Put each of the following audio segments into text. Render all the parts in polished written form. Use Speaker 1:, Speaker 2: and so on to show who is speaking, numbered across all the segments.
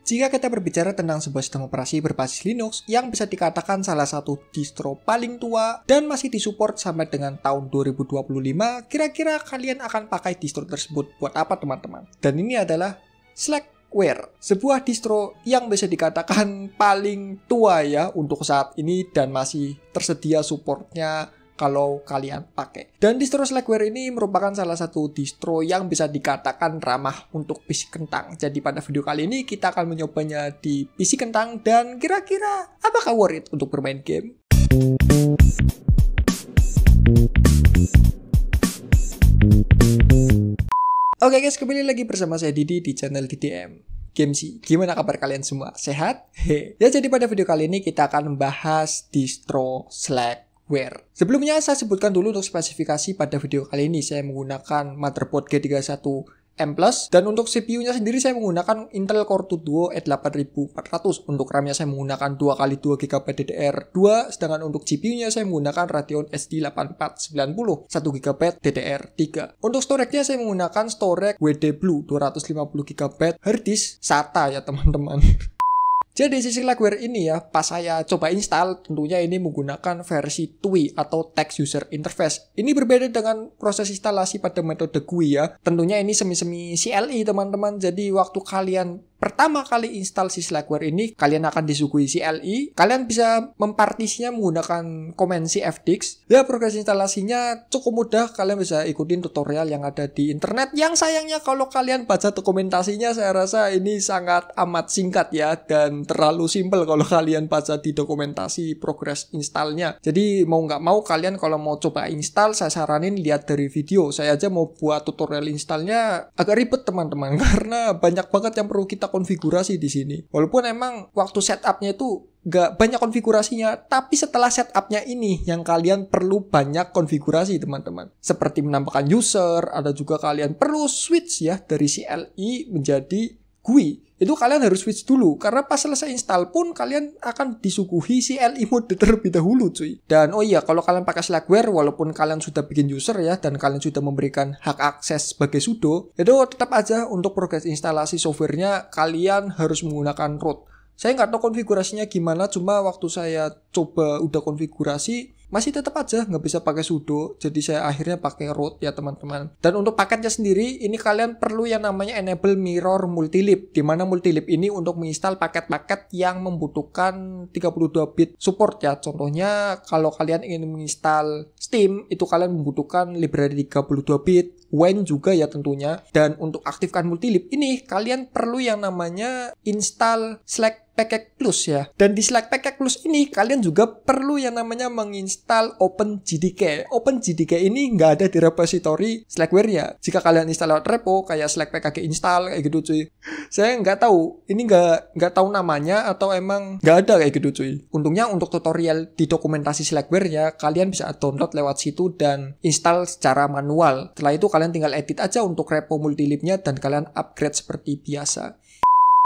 Speaker 1: Jika kita berbicara tentang sebuah sistem operasi berbasis Linux yang bisa dikatakan salah satu distro paling tua dan masih disupport sampai dengan tahun 2025, kira-kira kalian akan pakai distro tersebut buat apa teman-teman? Dan ini adalah Slackware, sebuah distro yang bisa dikatakan paling tua ya untuk saat ini dan masih tersedia supportnya kalau kalian pakai. Dan distro Slackware ini merupakan salah satu distro yang bisa dikatakan ramah untuk PC kentang. Jadi pada video kali ini kita akan menyobanya di PC kentang dan kira-kira apakah worth it untuk bermain game? Oke guys, kembali lagi bersama saya Didi di channel DDM Gamesy. Gimana kabar kalian semua? Sehat? Ya, jadi pada video kali ini kita akan membahas distro Slackware. Sebelumnya saya sebutkan dulu untuk spesifikasi pada video kali ini saya menggunakan motherboard G31M+, dan untuk CPU-nya sendiri saya menggunakan Intel Core 2 Duo E8400. Untuk RAM-nya saya menggunakan 2x2GB DDR2, sedangkan untuk GPU-nya saya menggunakan Radeon SD 8490 1GB DDR3. Untuk storage-nya saya menggunakan storage WD Blue 250GB harddisk SATA ya teman-teman. Jadi sisi Slackware ini ya, pas saya coba install, tentunya ini menggunakan versi TUI atau Text User Interface. Ini berbeda dengan proses instalasi pada metode GUI ya. Tentunya ini semi-semi CLI teman-teman. Jadi waktu kalian pertama kali install si Slackware ini, kalian akan disuguhi CLI. Kalian bisa mempartisinya menggunakan command cfdix. Ya, progres instalasinya cukup mudah. Kalian bisa ikutin tutorial yang ada di internet. Yang sayangnya kalau kalian baca dokumentasinya, saya rasa ini sangat amat singkat ya. Dan terlalu simpel kalau kalian baca di dokumentasi progres installnya. Jadi mau nggak mau kalian kalau mau coba install, saya saranin lihat dari video. Saya aja mau buat tutorial installnya agak ribet teman-teman. Karena banyak banget yang perlu kita konfigurasi di sini. Walaupun emang waktu setupnya itu nggak banyak konfigurasinya, tapi setelah setupnya ini yang kalian perlu banyak konfigurasi teman-teman. Seperti menambahkan user, ada juga kalian perlu switch ya dari CLI menjadi GUI. Itu kalian harus switch dulu, karena pas selesai install pun kalian akan disuguhi CLI mode terlebih dahulu cuy. Dan oh iya, kalau kalian pakai Slackware, walaupun kalian sudah bikin user ya, dan kalian sudah memberikan hak akses sebagai sudo, itu tetap aja untuk progres instalasi softwarenya kalian harus menggunakan root. Saya nggak tahu konfigurasinya gimana, cuma waktu saya coba udah konfigurasi, masih tetap aja nggak bisa pakai sudo, jadi saya akhirnya pakai root ya teman-teman. Dan untuk paketnya sendiri, ini kalian perlu yang namanya enable mirror multilib, dimana multilib ini untuk menginstal paket-paket yang membutuhkan 32-bit support ya. Contohnya kalau kalian ingin menginstal Steam, itu kalian membutuhkan library 32-bit, Wine juga ya tentunya. Dan untuk aktifkan multilib ini, kalian perlu yang namanya install Slack Package Plus ya. Dan di Slack Package Plus ini kalian juga perlu yang namanya menginstal OpenJDK. OpenJDK ini nggak ada di repository Slackware ya. Jika kalian install lewat repo kayak Slack Package install kayak gitu cuy. Saya nggak tahu, ini nggak tahu namanya atau emang nggak ada kayak gitu cuy. Untungnya untuk tutorial di dokumentasi Slackware ya, kalian bisa download lewat situ dan install secara manual. Setelah itu kalian tinggal edit aja untuk repo multilibnya dan kalian upgrade seperti biasa.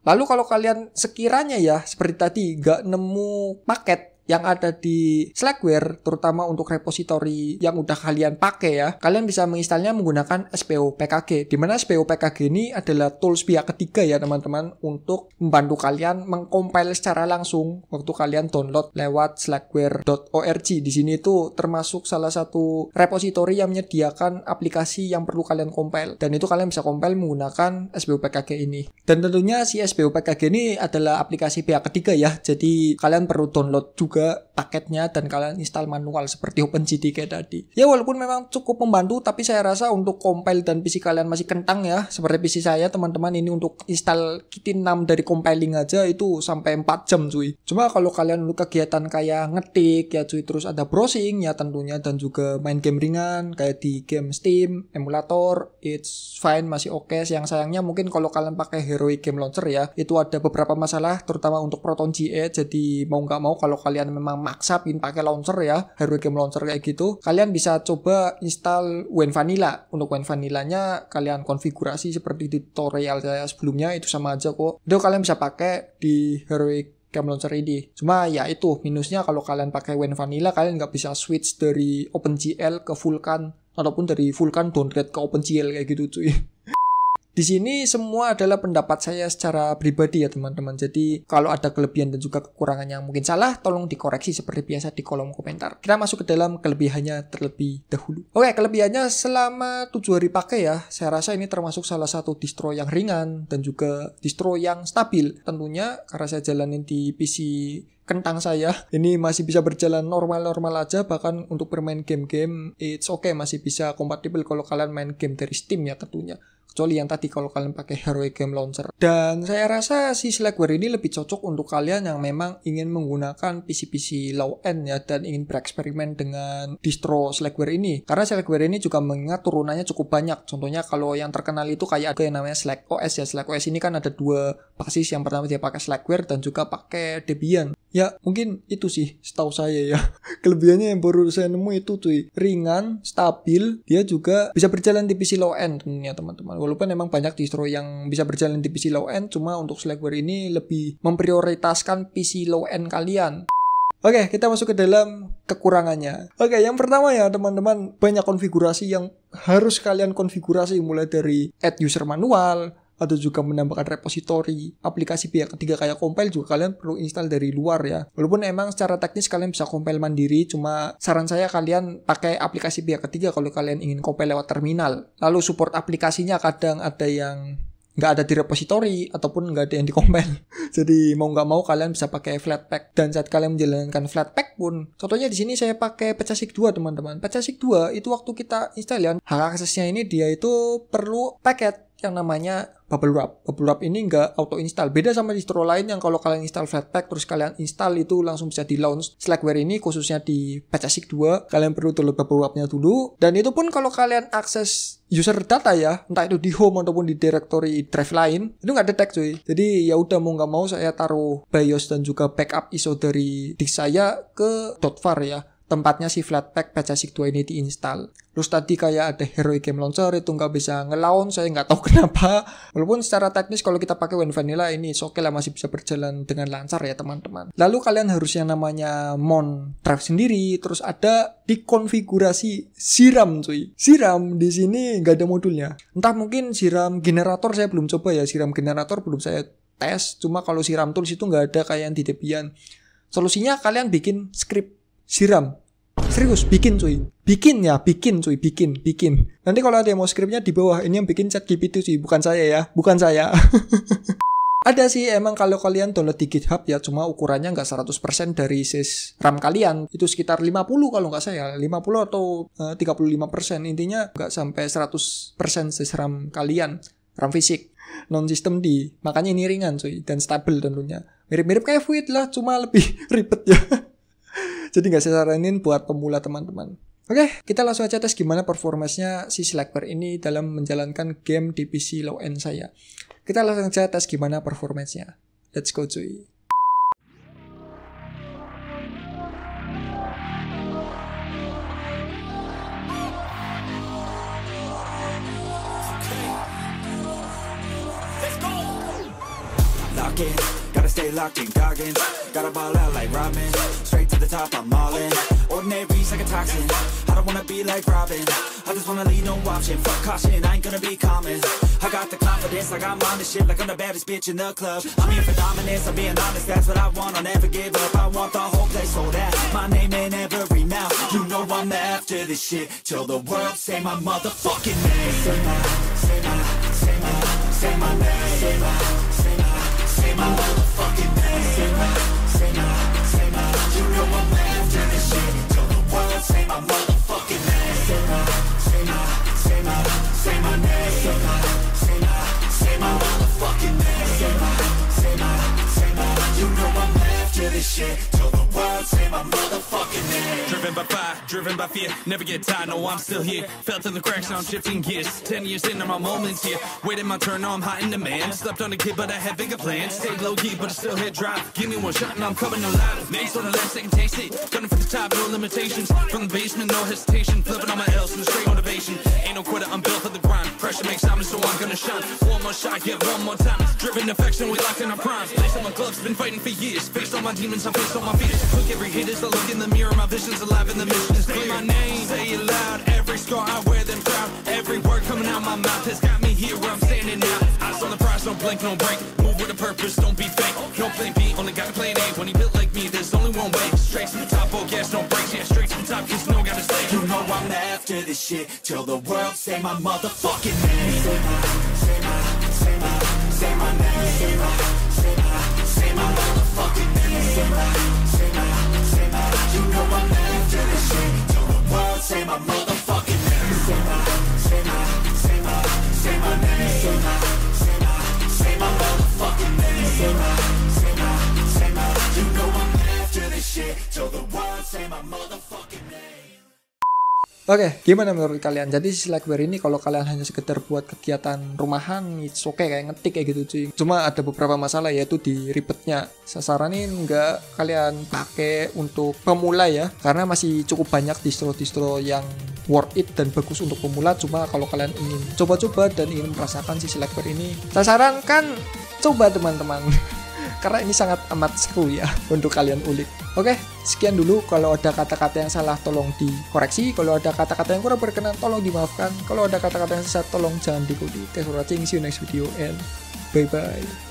Speaker 1: Lalu kalau kalian sekiranya ya seperti tadi nggak nemu paket yang ada di Slackware, terutama untuk repository yang udah kalian pakai ya, kalian bisa menginstalnya menggunakan SPO-PKG. Dimana SPO-PKG ini adalah tools pihak ketiga ya teman-teman, untuk membantu kalian mengcompile secara langsung waktu kalian download lewat slackware.org. Di sini itu termasuk salah satu repository yang menyediakan aplikasi yang perlu kalian compile, dan itu kalian bisa compile menggunakan SPO-PKG ini. Dan tentunya si SPO-PKG ini adalah aplikasi pihak ketiga ya, jadi kalian perlu download juga paketnya dan kalian install manual seperti OpenJDK tadi. Ya walaupun memang cukup membantu, tapi saya rasa untuk compile dan PC kalian masih kentang ya, seperti PC saya teman-teman, ini untuk install Kitin 6 dari compiling aja itu sampai 4 jam cuy. Cuma kalau kalian untuk kegiatan kayak ngetik ya cuy, terus ada browsing ya tentunya, dan juga main game ringan kayak di game Steam, emulator, it's fine, masih oke. Yang sayangnya mungkin kalau kalian pakai Heroic Game Launcher ya, itu ada beberapa masalah terutama untuk Proton GE. Jadi mau nggak mau kalau kalian memang maksa pin pakai launcher ya, Heroic Game Launcher kayak gitu, kalian bisa coba install Wine Vanilla. Untuk Wine Vanillanya kalian konfigurasi seperti tutorial saya sebelumnya, itu sama aja kok. Itu kalian bisa pakai di Heroic Game Launcher ini. Cuma ya itu minusnya, kalau kalian pakai Wine Vanilla kalian nggak bisa switch dari OpenGL ke Vulkan, ataupun dari Vulkan downgrade ke OpenGL kayak gitu cuy. Di sini semua adalah pendapat saya secara pribadi ya teman-teman. Jadi kalau ada kelebihan dan juga kekurangan yang mungkin salah, tolong dikoreksi seperti biasa di kolom komentar. Kita masuk ke dalam kelebihannya terlebih dahulu. Oke, kelebihannya selama 7 hari pakai ya, saya rasa ini termasuk salah satu distro yang ringan dan juga distro yang stabil. Tentunya karena saya jalanin di PC kentang saya, ini masih bisa berjalan normal-normal aja. Bahkan untuk bermain game-game, it's okay, masih bisa kompatibel kalau kalian main game dari Steam ya tentunya. Kecuali yang tadi kalau kalian pakai Heroic Game Launcher. Dan saya rasa si Slackware ini lebih cocok untuk kalian yang memang ingin menggunakan PC-PC low-end ya, dan ingin bereksperimen dengan distro Slackware ini. Karena Slackware ini juga mengingat turunannya cukup banyak. Contohnya kalau yang terkenal itu kayak ada yang namanya SlackOS ya. SlackOS ini kan ada 2 basis. Yang pertama dia pakai Slackware dan juga pakai Debian. Ya mungkin itu sih setahu saya ya. Kelebihannya yang baru saya nemu itu cuy, ringan, stabil, dia juga bisa berjalan di PC low-end tentunya teman-teman. Walaupun memang banyak distro yang bisa berjalan di PC low-end, cuma untuk Slackware ini lebih memprioritaskan PC low-end kalian. Oke, kita masuk ke dalam kekurangannya. Oke, yang pertama ya teman-teman, banyak konfigurasi yang harus kalian konfigurasi, mulai dari add user manual, atau juga menambahkan repository aplikasi pihak ketiga kayak compile juga kalian perlu install dari luar ya. Walaupun emang secara teknis kalian bisa compile mandiri, cuma saran saya kalian pakai aplikasi pihak ketiga kalau kalian ingin compile lewat terminal. Lalu support aplikasinya kadang ada yang nggak ada di repository ataupun nggak ada yang di compile. Jadi mau nggak mau kalian bisa pakai Flatpak. Dan saat kalian menjalankan Flatpak pun, contohnya di sini saya pakai Petsasik 2 teman-teman. Petsasik 2 itu waktu kita install ya, hak aksesnya ini dia itu perlu paket yang namanya Bubble Wrap. Bubble Wrap ini nggak auto install. Beda sama distro lain yang kalau kalian install Flatpak terus kalian install itu langsung bisa di launch. Slackware ini khususnya di Petsasik 2 kalian perlu download Bubble Wrap-nya dulu. Dan itu pun kalau kalian akses user data ya, entah itu di home ataupun di directory drive lain, itu nggak detect cuy. Jadi ya udah mau nggak mau saya taruh BIOS dan juga backup ISO dari disk saya ke .var ya, tempatnya si Flatpak Petsasik 2 ini diinstal. Terus tadi kayak ada Heroic Game Launcher itu nggak bisa nge-launch, saya nggak tahu kenapa. Walaupun secara teknis kalau kita pakai Win Vanilla ini oke lah, masih bisa berjalan dengan lancar ya teman-teman. Lalu kalian harus yang namanya mount drive sendiri, terus ada dikonfigurasi SIRAM cuy. SIRAM di sini nggak ada modulnya. Entah mungkin SIRAM generator saya belum coba ya, SIRAM generator belum saya tes. Cuma kalau SIRAM tools itu nggak ada kayak yang di Debian. Solusinya kalian bikin script SIRAM. Serius, bikin cuy. Bikin. Nanti kalau ada yang mau skripnya di bawah, ini yang bikin ChatGPT cuy, bukan saya ya, bukan saya. Ada sih emang kalau kalian download di GitHub ya, cuma ukurannya nggak 100% dari sis RAM kalian. Itu sekitar 50 kalau nggak saya, 50 atau 35%. Intinya nggak sampai 100% sis RAM kalian, RAM fisik, non-system D. Makanya ini ringan cuy, dan stabil tentunya. Mirip-mirip kayak Void lah, cuma lebih ribet ya. Jadi nggak saya saranin buat pemula teman-teman. Oke, kita langsung aja tes gimana performance-nya si Slackware ini dalam menjalankan game di PC low-end saya. Kita langsung aja tes gimana performance-nya. Let's go cuy.
Speaker 2: Gotta stay locked in Goggins. Gotta ball out like Robin. Straight to the top, I'm all in. Ordinary's like a toxin. I don't wanna be like Robin. I just wanna leave no option. Fuck caution, I ain't gonna be common. I got the confidence, like I'm on the shit, like I'm the baddest bitch in the club. I'm here for dominance, I'm being honest, that's what I want. I'll never give up, I want the whole place sold out. My name in every mouth. You know I'm after this shit till the world say my motherfucking name. Say my name. Say my name. Say my motherfucking name. Say my, you know I'm after this shit till the world say my motherfucking name. Say my name. Say my motherfucking name. Say my, you know I'm after this shit till the world say my motherfucking name.
Speaker 3: Driven by fire, driven by fear, never get tired, no I'm still here. Felt in the cracks, now I'm shifting gears. 10 years in, my moments here. Waiting my turn, now I'm hot in demand. Slept on a kid, but I had bigger plans. Stayed low key, but I still hit drive. Give me one shot and I'm coming alive. Mace on the left, second taste it. Gunning for the top, no limitations. From the basement, no hesitation. Flipping on my L's and straight motivation. Ain't no quitter, I'm built for the grind. Pressure makes diamond, so I'm gonna shine. One more shot, get one more time. Driven affection, we locked in our prime. Lace on my gloves, been fighting for years. Faced all my demons, I'm faced on my fears. Took it Every hit is a look in the mirror, my vision's alive and the mission is clear. My name, say it loud, every scar I wear them proud. Every word coming out my mouth has got me here where I'm standing now. Eyes on the prize, don't blink, don't break. Move with a purpose, don't be fake. No plan B, only got a plan A. When he built like me, there's only one way. Straight to the top, oh gas, no brakes. Yeah, straight to the top, cause no gotta stay.
Speaker 2: You know I'm after this shit till the world say my motherfucking name. Say my name. Say my motherfucking name. Say my. You know I'm after this shit till the world say my motherfucking name. Say my name. Say my motherfucking name. Say my. You know I'm after this shit till the world say my motherfucking name.
Speaker 1: Oke, gimana menurut kalian? Jadi si Slackware ini kalau kalian hanya sekedar buat kegiatan rumahan, it's okay, kayak ngetik kayak gitu cuy. Cuma ada beberapa masalah, yaitu di ribetnya. Saya saranin nggak kalian pakai untuk pemula ya, karena masih cukup banyak distro-distro yang worth it dan bagus untuk pemula. Cuma kalau kalian ingin coba-coba dan ingin merasakan si Slackware ini, saya sarankan coba teman-teman. Karena ini sangat amat seru ya untuk kalian ulik. Oke, sekian dulu. Kalau ada kata-kata yang salah tolong dikoreksi. Kalau ada kata-kata yang kurang berkenan tolong dimaafkan. Kalau ada kata-kata yang sesat tolong jangan diikuti. Thanks for watching. See you next video and bye-bye.